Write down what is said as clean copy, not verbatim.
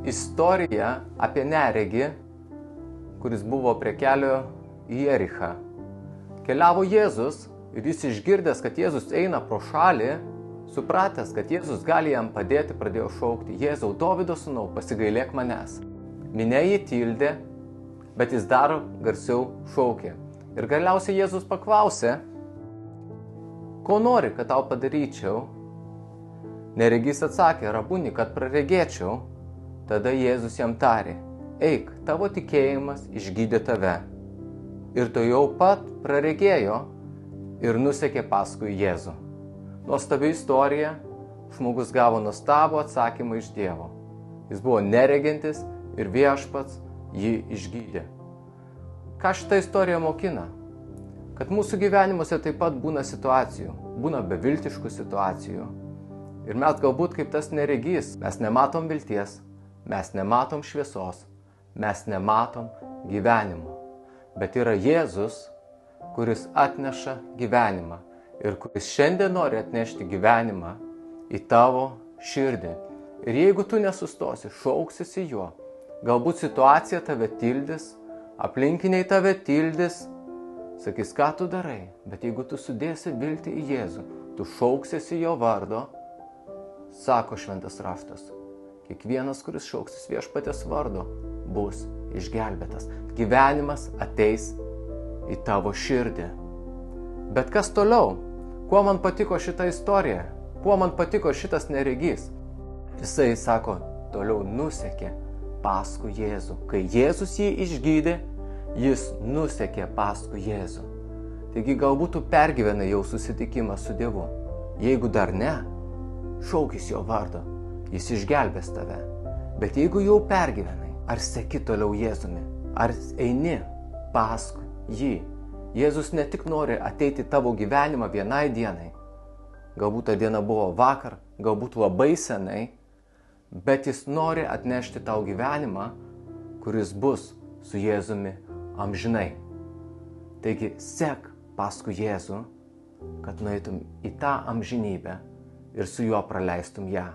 istorija apie neregį, kuris buvo prie kelio į Jerichą. Keliavo Jėzus ir jis išgirdęs, kad Jėzus eina pro šalį, supratęs, kad Jėzus gali jam padėti, pradėjo šaukti: Jėzau, Dovydo sūnau, pasigailėk manęs. Minia jį tildė, bet jis dar garsiau šaukė. Ir galiausiai Jėzus paklausė: ko nori, kad tau padaryčiau? Neregys atsakė: Rabuni, kad praregėčiau. Tada Jėzus jam tarė: eik, tavo tikėjimas išgydė tave. Ir tuojau pat praregėjo ir nusekė paskui Jėzų. Nuostabi istorija, žmogus gavo nuostabų atsakymą iš Dievo. Jis buvo neregintis ir Viešpats jį išgydė. Ką šita istorija mokina? Kad mūsų gyvenimuose taip pat būna situacijų, būna beviltiškų situacijų. Ir mes galbūt kaip tas neregys, mes nematom vilties, mes nematom šviesos, mes nematom gyvenimo. Bet yra Jėzus, kuris atneša gyvenimą ir kuris šiandien nori atnešti gyvenimą į tavo širdį. Ir jeigu tu nesustosi, šauksisi juo, galbūt situacija tave tildys, aplinkiniai tave tildys, sakys, ką tu darai, bet jeigu tu sudėsi viltį į Jėzų, tu šauksisi jo vardo, sako šventas raštas, kiekvienas, kuris šauksis Viešpaties vardo, bus išgelbėtas. Gyvenimas ateis į tavo širdį. Bet kas toliau? Kuo man patiko šita istorija? Kuo man patiko šitas neregys? Jisai, sako, toliau nusekė paskui Jėzų. Kai Jėzus jį išgydė, jis nusekė paskui Jėzų. Taigi galbūt tu pergyvenai jau susitikimą su Dievu. Jeigu dar ne, šaukis jo vardo, jis išgelbės tave. Bet jeigu jau pergyvenai, ar seki toliau Jėzumi, ar eini paskui jį? Jėzus ne tik nori ateiti į tavo gyvenimą vienai dienai, galbūt ta diena buvo vakar, galbūt labai senai, bet jis nori atnešti tau gyvenimą, kuris bus su Jėzumi amžinai. Taigi sek paskui Jėzų, kad nueitum į tą amžinybę ir su juo praleistum ją.